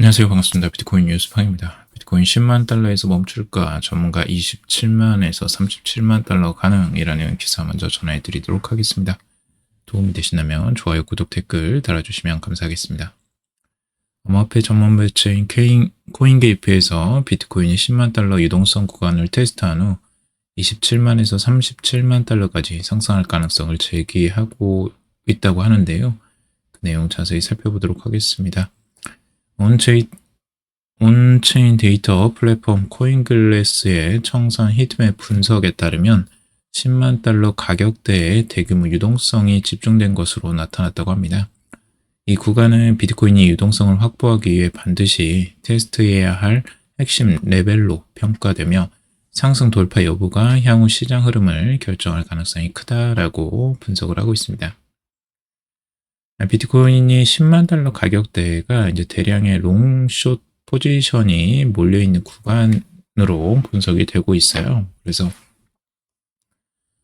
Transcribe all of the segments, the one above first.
안녕하세요. 반갑습니다. 비트코인 뉴스팡입니다. 비트코인 10만 달러에서 멈출까? 전문가 27만에서 37만 달러 가능이라는 기사 먼저 전해 드리도록 하겠습니다. 도움이 되신다면 좋아요, 구독, 댓글 달아주시면 감사하겠습니다. 암호화폐 전문 매체인 코인게이프에서 비트코인이 10만 달러 유동성 구간을 테스트한 후 27만에서 37만 달러까지 상승할 가능성을 제기하고 있다고 하는데요. 그 내용 자세히 살펴보도록 하겠습니다. 온체인 데이터 플랫폼 코인글래스의 청산 히트맵 분석에 따르면 10만 달러 가격대의 대규모 유동성이 집중된 것으로 나타났다고 합니다. 이 구간은 비트코인이 유동성을 확보하기 위해 반드시 테스트해야 할 핵심 레벨로 평가되며 상승 돌파 여부가 향후 시장 흐름을 결정할 가능성이 크다라고 분석을 하고 있습니다. 비트코인이 10만 달러 가격대가 이제 대량의 롱숏 포지션이 몰려있는 구간으로 분석이 되고 있어요. 그래서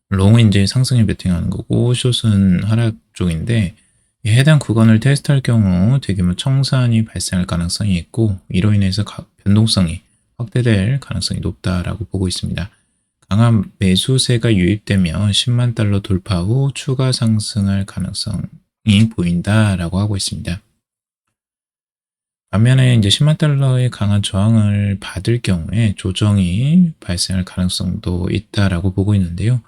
롱은 이제 상승에 베팅하는 거고 숏은 하락 쪽인데 해당 구간을 테스트할 경우 대규모 청산이 발생할 가능성이 있고 이로 인해서 변동성이 확대될 가능성이 높다라고 보고 있습니다. 강한 매수세가 유입되면 10만 달러 돌파 후 추가 상승할 가능성이 보인다라고 하고 있습니다. 반면에 이제 10만 달러의 강한 저항을 받을 경우에 조정이 발생할 가능성도 있다라고 보고 있는데요.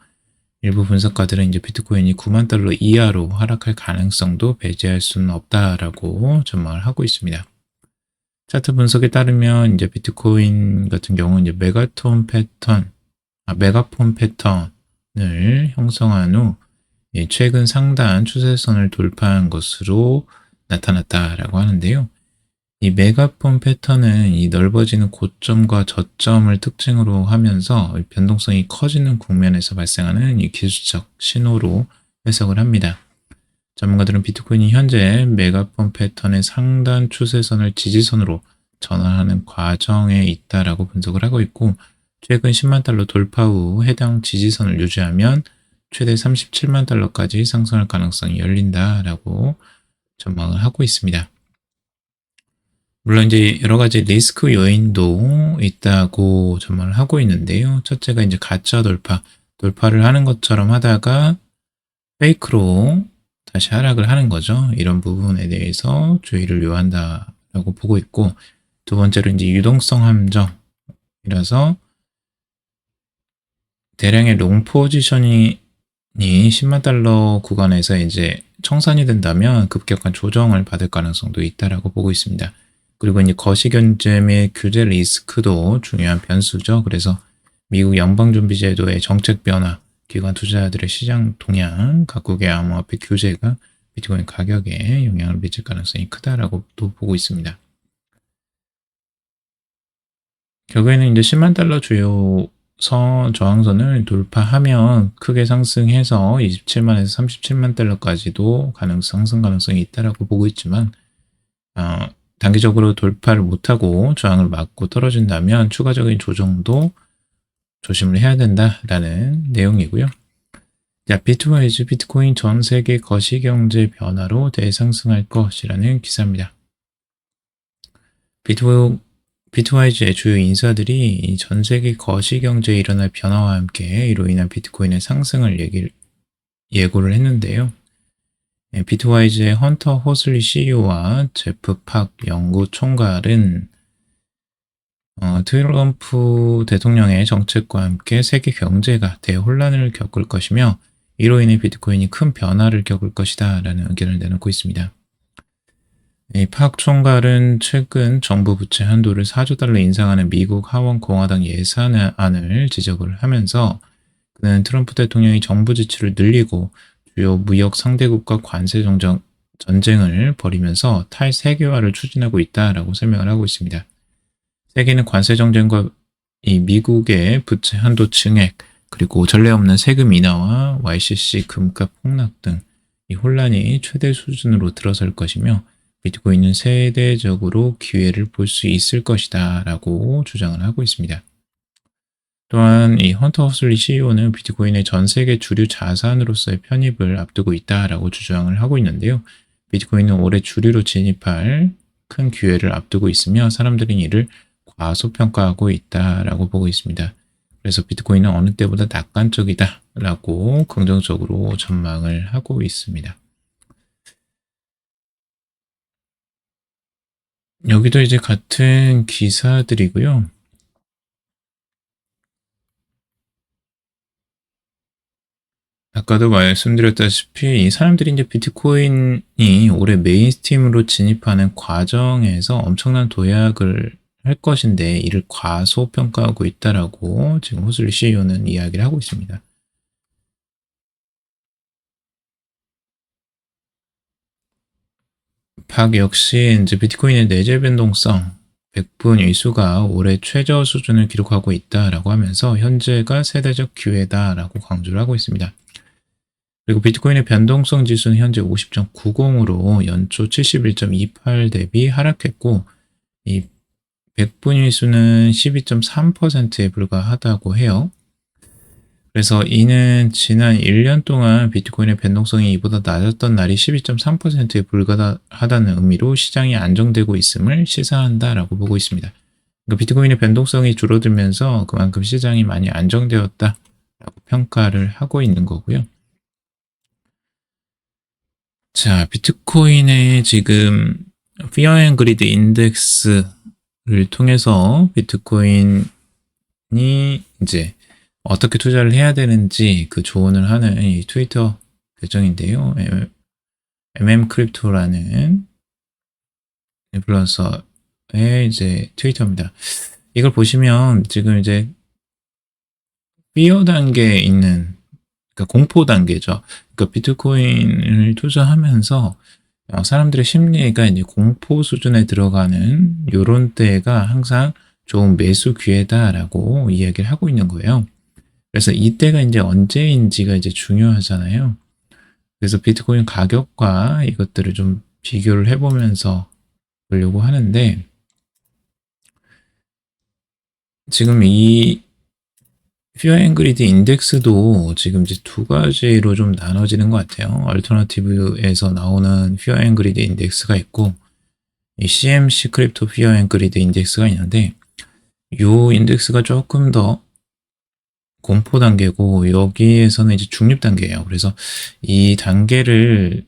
일부 분석가들은 이제 비트코인이 9만 달러 이하로 하락할 가능성도 배제할 수는 없다라고 전망을 하고 있습니다. 차트 분석에 따르면 이제 비트코인 같은 경우는 이제 메가폰 패턴을 형성한 후 최근 상단 추세선을 돌파한 것으로 나타났다라고 하는데요. 이 메가폰 패턴은 이 넓어지는 고점과 저점을 특징으로 하면서 변동성이 커지는 국면에서 발생하는 이 기술적 신호로 해석을 합니다. 전문가들은 비트코인이 현재 메가폰 패턴의 상단 추세선을 지지선으로 전환하는 과정에 있다라고 분석을 하고 있고 최근 10만 달러 돌파 후 해당 지지선을 유지하면 최대 37만 달러까지 상승할 가능성이 열린다라고 전망을 하고 있습니다. 물론 이제 여러 가지 리스크 요인도 있다고 전망을 하고 있는데요. 첫째가 이제 가짜 돌파를 하는 것처럼 하다가 페이크로 다시 하락을 하는 거죠. 이런 부분에 대해서 주의를 요한다라고 보고 있고 두 번째로 이제 유동성 함정이라서 대량의 롱 포지션이 10만 달러 구간에서 이제 청산이 된다면 급격한 조정을 받을 가능성도 있다라고 보고 있습니다. 그리고 이제 거시경제 및 규제 리스크도 중요한 변수죠. 그래서 미국 연방준비제도의 정책 변화, 기관 투자자들의 시장 동향, 각국의 암호화폐 규제가 비트코인 가격에 영향을 미칠 가능성이 크다라고 또 보고 있습니다. 결국에는 이제 10만 달러 주요 저항선을 돌파하면 크게 상승해서 27만에서 37만 달러까지도 상승 가능성이 있다라고 보고 있지만 단기적으로 돌파를 못하고 저항을 맞고 떨어진다면 추가적인 조정도 조심을 해야 된다라는 내용이고요. 자, 비트와이즈 비트코인 전 세계 거시경제 변화로 대상승할 것이라는 기사입니다. 비트와이즈의 주요 인사들이 전 세계 거시경제에 일어날 변화와 함께 이로 인한 비트코인의 상승을 예고를 했는데요. 비트와이즈의 헌터 호슬리 CEO와 제프 팍 연구총괄은 트럼프 대통령의 정책과 함께 세계 경제가 대혼란을 겪을 것이며 이로 인해 비트코인이 큰 변화를 겪을 것이다 라는 의견을 내놓고 있습니다. 팍 총괄은 최근 정부 부채 한도를 4조 달러 인상하는 미국 하원 공화당 예산안을 지적을 하면서 그는 트럼프 대통령이 정부 지출을 늘리고 주요 무역 상대국과 관세 전쟁을 벌이면서 탈세계화를 추진하고 있다라고 설명을 하고 있습니다. 세계는 관세 정쟁과 이 미국의 부채 한도 증액 그리고 전례 없는 세금 인하와 YCC 금값 폭락 등 이 혼란이 최대 수준으로 들어설 것이며 비트코인은 세대적으로 기회를 볼 수 있을 것이다 라고 주장을 하고 있습니다. 또한 이 헌터 허슬리 CEO는 비트코인의 전 세계 주류 자산으로서의 편입을 앞두고 있다라고 주장을 하고 있는데요. 비트코인은 올해 주류로 진입할 큰 기회를 앞두고 있으며 사람들은 이를 과소평가하고 있다라고 보고 있습니다. 그래서 비트코인은 어느 때보다 낙관적이다라고 긍정적으로 전망을 하고 있습니다. 여기도 이제 같은 기사들이고요. 아까도 말씀드렸다시피 이 사람들이 이제 비트코인이 올해 메인스트림으로 진입하는 과정에서 엄청난 도약을 할 것인데 이를 과소평가하고 있다라고 지금 호슬리 CEO는 이야기를 하고 있습니다. 박 역시 이제 비트코인의 내재 변동성 100분 일수가 올해 최저 수준을 기록하고 있다라고 하면서 현재가 세대적 기회다라고 강조를 하고 있습니다. 그리고 비트코인의 변동성 지수는 현재 50.90으로 연초 71.28 대비 하락했고 이 100분 일수는 12.3%에 불과하다고 해요. 그래서 이는 지난 1년 동안 비트코인의 변동성이 이보다 낮았던 날이 12.3%에 불과하다는 의미로 시장이 안정되고 있음을 시사한다라고 보고 있습니다. 그러니까 비트코인의 변동성이 줄어들면서 그만큼 시장이 많이 안정되었다라고 평가를 하고 있는 거고요. 자, 비트코인의 지금 Fear and Greed 인덱스를 통해서 비트코인이 이제 어떻게 투자를 해야 되는지 그 조언을 하는 이 트위터 계정인데요. 크립토라는 인플루언서의 이제 트위터입니다. 이걸 보시면 지금 이제 Fear 단계에 있는 그러니까 공포 단계죠. 그러니까 비트코인을 투자하면서 사람들의 심리가 이제 공포 수준에 들어가는 요런 때가 항상 좋은 매수 기회다라고 이야기를 하고 있는 거예요. 그래서 이때가 이제 언제인지가 이제 중요하잖아요. 그래서 비트코인 가격과 이것들을 좀 비교를 해보면서 보려고 하는데 지금 이 Fear and Greed 인덱스도 지금 이제 두 가지로 좀 나눠지는 것 같아요. 얼터너티브에서 나오는 Fear and Greed 인덱스가 있고 이 CMC 크립토 Fear and Greed 인덱스가 있는데 이 인덱스가 조금 더 공포 단계고 여기에서는 이제 중립 단계예요. 그래서 이 단계를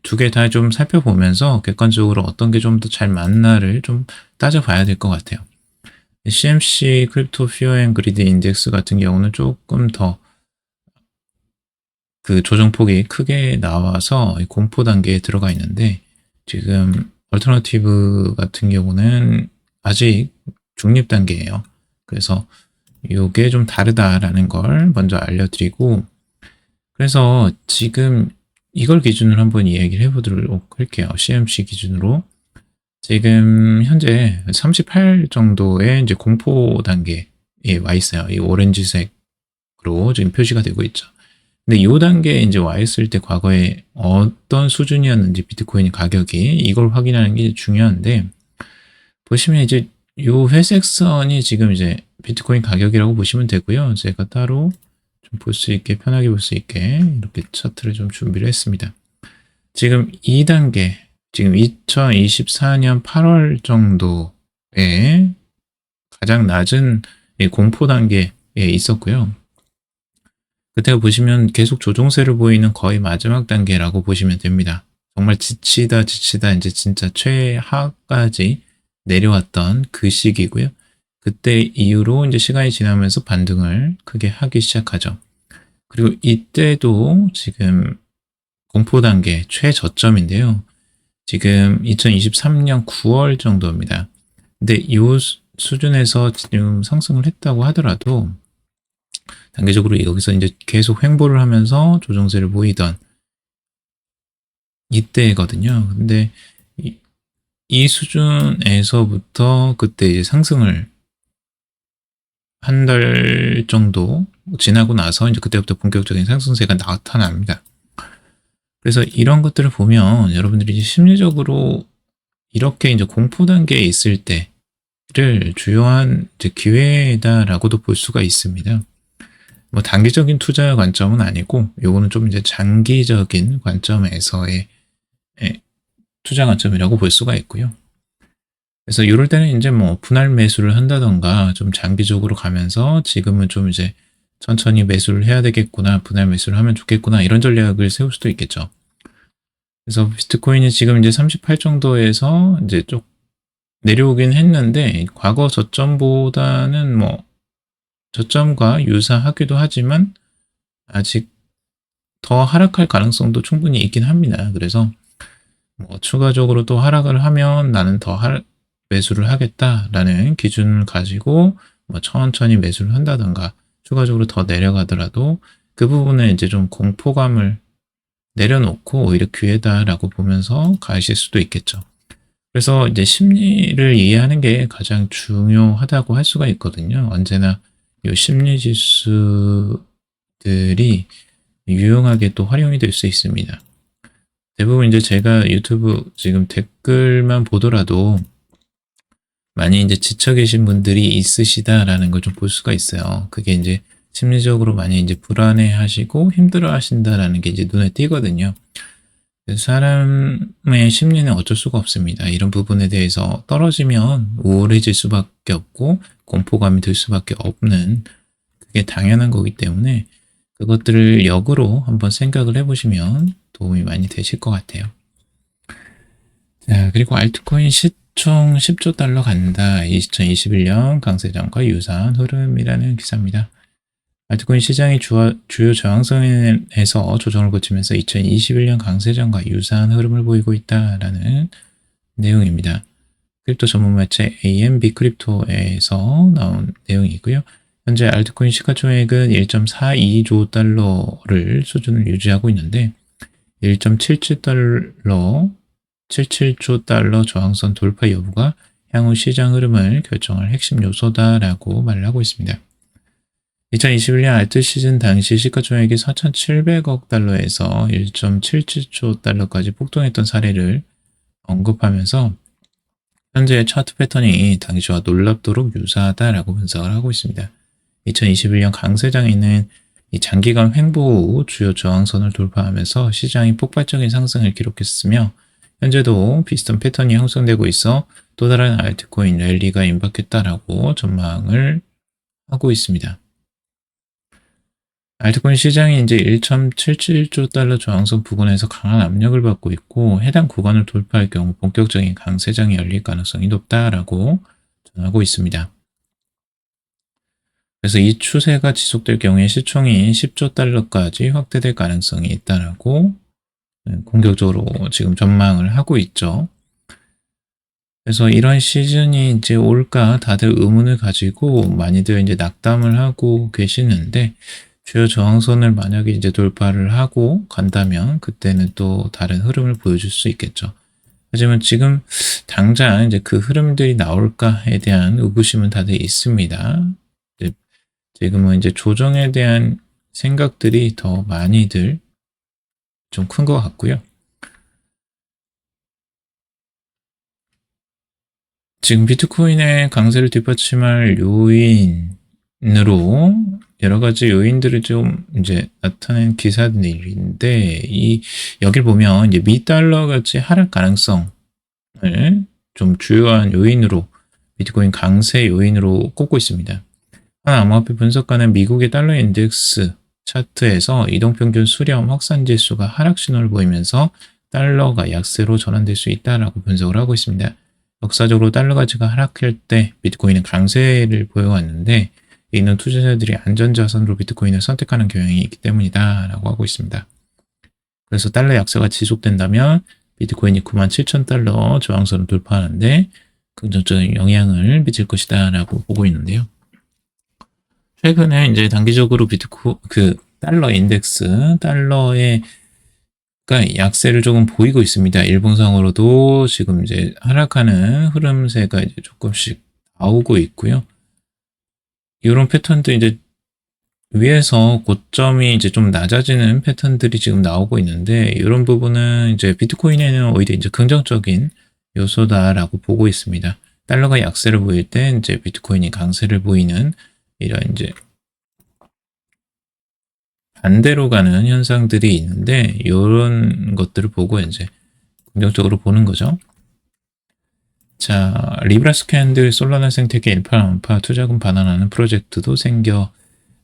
두 개 다 좀 살펴보면서 객관적으로 어떤 게 좀 더 잘 맞나를 좀 따져봐야 될 것 같아요. CMC 크립토 피어 앤 그리드 인덱스 같은 경우는 조금 더 그 조정폭이 크게 나와서 공포 단계에 들어가 있는데 지금 얼터너티브 같은 경우는 아직 중립 단계예요. 그래서 이게 좀 다르다라는 걸 먼저 알려드리고 그래서 지금 이걸 기준으로 한번 이야기를 해보도록 할게요. CMC 기준으로 지금 현재 38 정도의 이제 공포 단계에 와 있어요. 이 오렌지색으로 지금 표시가 되고 있죠. 근데 이 단계에 이제 와 있을 때 과거에 어떤 수준이었는지 비트코인 가격이 이걸 확인하는 게 중요한데 보시면 이제 이 회색 선이 지금 이제 비트코인 가격이라고 보시면 되고요. 제가 따로 좀 볼 수 있게 편하게 볼 수 있게 이렇게 차트를 좀 준비를 했습니다. 지금 2단계 지금 2024년 8월 정도에 가장 낮은 공포 단계에 있었고요. 그때 보시면 계속 조종세를 보이는 거의 마지막 단계라고 보시면 됩니다. 정말 지치다 이제 진짜 최하까지 내려왔던 그 시기고요. 그때 이후로 이제 시간이 지나면서 반등을 크게 하기 시작하죠. 그리고 이때도 지금 공포 단계 최저점인데요. 지금 2023년 9월 정도입니다. 근데 이 수준에서 지금 상승을 했다고 하더라도 단계적으로 여기서 이제 계속 횡보를 하면서 조정세를 보이던 이때거든요. 근데 이 수준에서부터 그때 이제 상승을 한 달 정도 지나고 나서 이제 그때부터 본격적인 상승세가 나타납니다. 그래서 이런 것들을 보면 여러분들이 이제 심리적으로 이렇게 이제 공포 단계에 있을 때를 주요한 이제 기회다라고도 볼 수가 있습니다. 뭐 단기적인 투자 관점은 아니고 요거는 좀 이제 장기적인 관점에서의 투자 관점이라고 볼 수가 있고요. 그래서 이럴 때는 이제 뭐 분할 매수를 한다던가 좀 장기적으로 가면서 지금은 좀 이제 천천히 매수를 해야 되겠구나, 분할 매수를 하면 좋겠구나, 이런 전략을 세울 수도 있겠죠. 그래서 비트코인이 지금 이제 38 정도에서 이제 좀 내려오긴 했는데, 과거 저점보다는 뭐 저점과 유사하기도 하지만 아직 더 하락할 가능성도 충분히 있긴 합니다. 그래서 뭐 추가적으로 또 하락을 하면 나는 더 매수를 하겠다라는 기준을 가지고 뭐 천천히 매수를 한다던가, 추가적으로 더 내려가더라도 그 부분에 이제 좀 공포감을 내려놓고 오히려 기회다라고 보면서 가실 수도 있겠죠. 그래서 이제 심리를 이해하는 게 가장 중요하다고 할 수가 있거든요. 언제나 이 심리 지수들이 유용하게 또 활용이 될 수 있습니다. 대부분 이제 제가 유튜브 지금 댓글만 보더라도 많이 이제 지쳐 계신 분들이 있으시다라는 걸 좀 볼 수가 있어요. 그게 이제 심리적으로 많이 이제 불안해 하시고 힘들어 하신다라는 게 이제 눈에 띄거든요. 사람의 심리는 어쩔 수가 없습니다. 이런 부분에 대해서 떨어지면 우울해질 수밖에 없고 공포감이 들 수밖에 없는, 그게 당연한 거기 때문에 그것들을 역으로 한번 생각을 해보시면 도움이 많이 되실 것 같아요. 자, 그리고 알트코인 시총 10조 달러 간다. 2021년 강세장과 유사한 흐름이라는 기사입니다. 알트코인 시장이 주요 저항선에서 조정을 거치면서 2021년 강세장과 유사한 흐름을 보이고 있다라는 내용입니다. 크립토 전문 매체 AMB 크립토에서 나온 내용이고요. 현재 알트코인 시가총액은 1.42조 달러를 수준을 유지하고 있는데 77조 달러 저항선 돌파 여부가 향후 시장 흐름을 결정할 핵심 요소다라고 말을 하고 있습니다. 2021년 알트 시즌 당시 시가총액이 4,700억 달러에서 1.77조 달러까지 폭등했던 사례를 언급하면서 현재의 차트 패턴이 당시와 놀랍도록 유사하다라고 분석을 하고 있습니다. 2021년 강세장에는 이 장기간 횡보 후 주요 저항선을 돌파하면서 시장이 폭발적인 상승을 기록했으며 현재도 비슷한 패턴이 형성되고 있어 또 다른 알트코인 랠리가 임박했다라고 전망을 하고 있습니다. 알트코인 시장이 이제 1.77조 달러 저항선 부근에서 강한 압력을 받고 있고 해당 구간을 돌파할 경우 본격적인 강세장이 열릴 가능성이 높다라고 전하고 있습니다. 그래서 이 추세가 지속될 경우에 시총이 10조 달러까지 확대될 가능성이 있다라고 공격적으로 지금 전망을 하고 있죠. 그래서 이런 시즌이 이제 올까 다들 의문을 가지고 많이들 이제 낙담을 하고 계시는데, 주요 저항선을 만약에 이제 돌파를 하고 간다면 그때는 또 다른 흐름을 보여줄 수 있겠죠. 하지만 지금 당장 이제 그 흐름들이 나올까에 대한 의구심은 다들 있습니다. 지금은 이제 조정에 대한 생각들이 더 많이들 좀 큰 것 같고요. 지금 비트코인의 강세를 뒷받침할 요인으로 여러 가지 요인들을 좀 이제 나타낸 기사들인데, 여길 보면 이제 미달러 같이 하락 가능성을 좀 주요한 요인으로, 비트코인 강세 요인으로 꼽고 있습니다. 한 암호화폐 분석가는 미국의 달러 인덱스 차트에서 이동평균 수렴 확산 지수가 하락 신호를 보이면서 달러가 약세로 전환될 수 있다라고 분석을 하고 있습니다. 역사적으로 달러 가치가 하락할 때 비트코인은 강세를 보여왔는데, 이는 투자자들이 안전자산으로 비트코인을 선택하는 경향이 있기 때문이다 라고 하고 있습니다. 그래서 달러 약세가 지속된다면 비트코인이 97,000달러 저항선을 돌파하는데 긍정적인 영향을 미칠 것이다 라고 보고 있는데요. 최근에 이제 단기적으로 달러 인덱스, 달러의 약세를 조금 보이고 있습니다. 일봉상으로도 지금 이제 하락하는 흐름세가 이제 조금씩 나오고 있고요. 이런 패턴도 이제 위에서 고점이 이제 좀 낮아지는 패턴들이 지금 나오고 있는데, 이런 부분은 이제 비트코인에는 오히려 이제 긍정적인 요소다라고 보고 있습니다. 달러가 약세를 보일 때 이제 비트코인이 강세를 보이는 이런 이제 반대로 가는 현상들이 있는데, 이런 것들을 보고 이제 긍정적으로 보는 거죠. 자, 리브라 스캔들 솔라나 생태계 일파만파 투자금 반환하는 프로젝트도 생겨.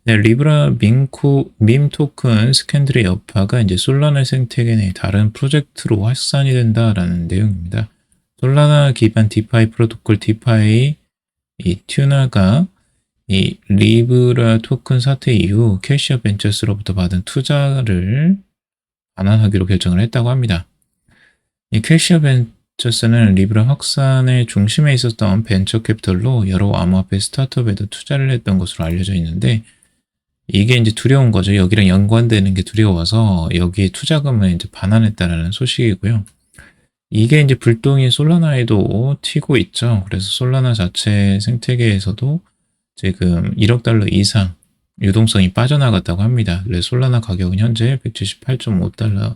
네, 리브라 밈 토큰 스캔들의 여파가 이제 솔라나 생태계 내 다른 프로젝트로 확산이 된다라는 내용입니다. 솔라나 기반 디파이 프로토콜 디파이 이 튜나가 이 리브라 토큰 사태 이후 캐시어 벤처스로부터 받은 투자를 반환하기로 결정을 했다고 합니다. 이 캐시어 벤처스는 리브라 확산의 중심에 있었던 벤처 캐피털로 여러 암호화폐 스타트업에도 투자를 했던 것으로 알려져 있는데 이게 이제 두려운 거죠. 여기랑 연관되는 게 두려워서 여기 투자금을 이제 반환했다라는 소식이고요. 이게 이제 불똥이 솔라나에도 튀고 있죠. 그래서 솔라나 자체 생태계에서도 지금 1억 달러 이상 유동성이 빠져나갔다고 합니다. 그래서 솔라나 가격은 현재 178.5달러라고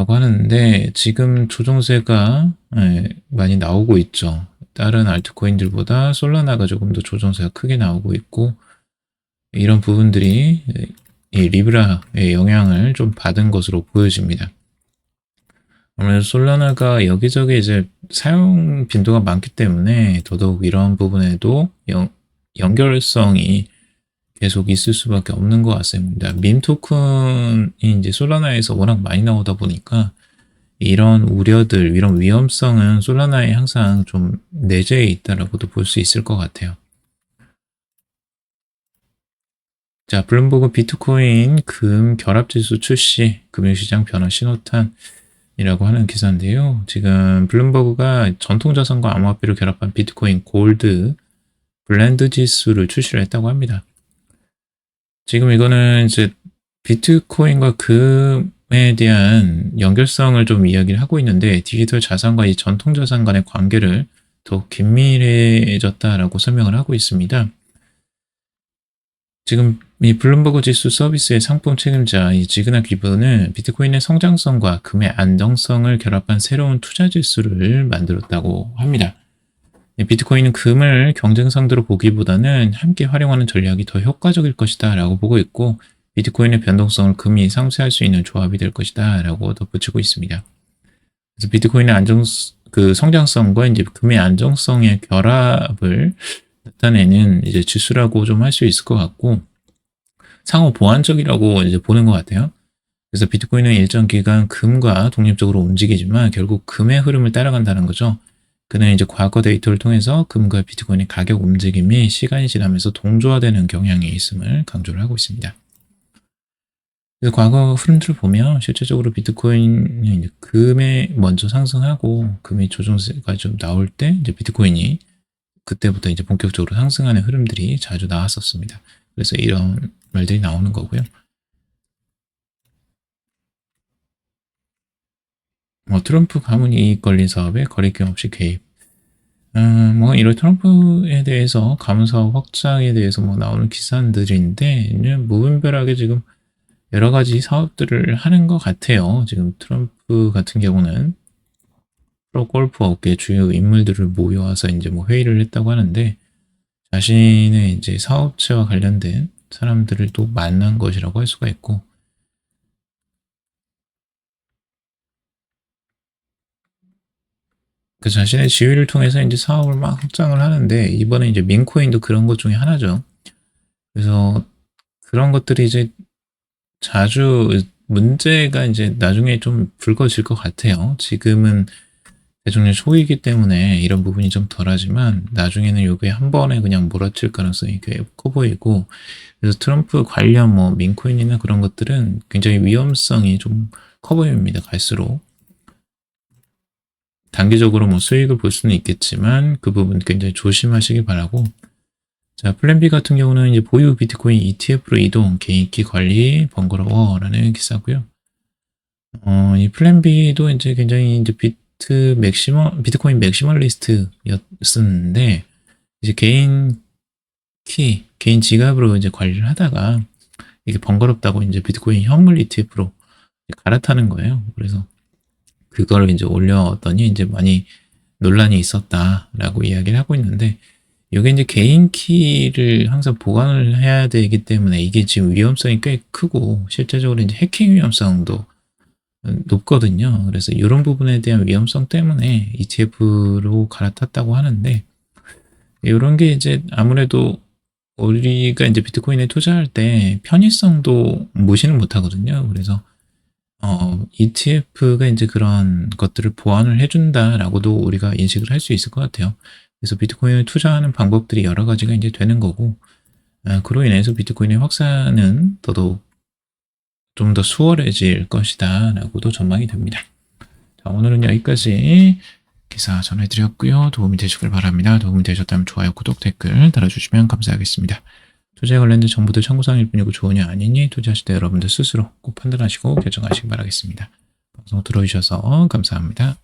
하는데 지금 조정세가 많이 나오고 있죠. 다른 알트코인들보다 솔라나가 조금 더 조정세가 크게 나오고 있고 이런 부분들이 이 리브라의 영향을 좀 받은 것으로 보여집니다. 아무래도 솔라나가 여기저기 이제 사용 빈도가 많기 때문에 더더욱 이런 부분에도 연결성이 계속 있을 수밖에 없는 것 같습니다. 밈 토큰이 이제 솔라나에서 워낙 많이 나오다 보니까 이런 우려들, 이런 위험성은 솔라나에 항상 좀 내재해 있다라고도 볼 수 있을 것 같아요. 자, 블룸버그 비트코인 금 결합지수 출시, 금융시장 변화 신호탄이라고 하는 기사인데요. 지금 블룸버그가 전통자산과 암호화폐를 결합한 비트코인 골드 블렌드 지수를 출시를 했다고 합니다. 지금 이거는 이제 비트코인과 금에 대한 연결성을 좀 이야기를 하고 있는데 디지털 자산과 이 전통 자산 간의 관계를 더 긴밀해졌다라고 설명을 하고 있습니다. 지금 이 블룸버그 지수 서비스의 상품 책임자 이 지그나 기브는 비트코인의 성장성과 금의 안정성을 결합한 새로운 투자 지수를 만들었다고 합니다. 비트코인은 금을 경쟁 상대로 보기보다는 함께 활용하는 전략이 더 효과적일 것이다 라고 보고 있고 비트코인의 변동성을 금이 상쇄할 수 있는 조합이 될 것이다 라고 덧붙이고 있습니다. 그래서 비트코인의 성장성과 이제 금의 안정성의 결합을 나타내는 이제 지수라고 좀 할 수 있을 것 같고 상호 보완적이라고 이제 보는 것 같아요. 그래서 비트코인은 일정 기간 금과 독립적으로 움직이지만 결국 금의 흐름을 따라간다는 거죠. 그는 이제 과거 데이터를 통해서 금과 비트코인의 가격 움직임이 시간이 지나면서 동조화되는 경향이 있음을 강조를 하고 있습니다. 그래서 과거 흐름들을 보면 실제적으로 비트코인이 금에 먼저 상승하고 금이 조정세가 좀 나올 때 이제 비트코인이 그때부터 이제 본격적으로 상승하는 흐름들이 자주 나왔었습니다. 그래서 이런 말들이 나오는 거고요. 트럼프 가문 이익 걸린 사업에 거래낌 없이 개입. 이런 트럼프에 대해서 가문 사업 확장에 대해서 나오는 기사들인데 무분별하게 지금 여러 가지 사업들을 하는 것 같아요. 지금 트럼프 같은 경우는 프로 골프 업계 주요 인물들을 모여와서 이제 회의를 했다고 하는데 자신의 이제 사업체와 관련된 사람들을 또 만난 것이라고 할 수가 있고 그 자신의 지위를 통해서 이제 사업을 막 확장을 하는데 이번에 이제 민코인도 그런 것 중에 하나죠. 그래서 그런 것들이 이제 자주 문제가 이제 나중에 좀 불거질 것 같아요. 지금은 대중의 소이기 때문에 이런 부분이 좀 덜하지만 나중에는 이게 한 번에 그냥 몰아칠 가능성이 꽤 커 보이고 그래서 트럼프 관련 민코인이나 그런 것들은 굉장히 위험성이 좀 커 보입니다. 갈수록. 단기적으로 수익을 볼 수는 있겠지만 그 부분 굉장히 조심하시기 바라고 자, 플랜 B 같은 경우는 이제 보유 비트코인 ETF로 이동, 개인키 관리 번거로워라는 기사고요. 이 플랜 B도 이제 굉장히 이제 비트코인 맥시멀리스트였었는데 이제 개인 지갑으로 이제 관리를 하다가 이게 번거롭다고 이제 비트코인 현물 ETF로 갈아타는 거예요. 그래서 그걸 이제 올려왔더니 이제 많이 논란이 있었다라고 이야기를 하고 있는데 이게 이제 개인 키를 항상 보관을 해야 되기 때문에 이게 지금 위험성이 꽤 크고 실제적으로 이제 해킹 위험성도 높거든요. 그래서 이런 부분에 대한 위험성 때문에 ETF로 갈아탔다고 하는데 이런 게 이제 아무래도 우리가 이제 비트코인에 투자할 때 편의성도 무시는 못하거든요. 그래서 ETF가 이제 그런 것들을 보완을 해준다라고도 우리가 인식을 할 수 있을 것 같아요. 그래서 비트코인을 투자하는 방법들이 여러 가지가 이제 되는 거고, 그로 인해서 비트코인의 확산은 더더욱 좀 더 수월해질 것이다 라고도 전망이 됩니다. 자, 오늘은 여기까지 기사 전해드렸고요. 도움이 되시길 바랍니다. 도움이 되셨다면 좋아요, 구독, 댓글 달아주시면 감사하겠습니다. 투자에 관련된 정보들 참고사항일 뿐이고 좋으냐 아니니 투자하실 때 여러분들 스스로 꼭 판단하시고 결정하시기 바라겠습니다. 방송 들어주셔서 감사합니다.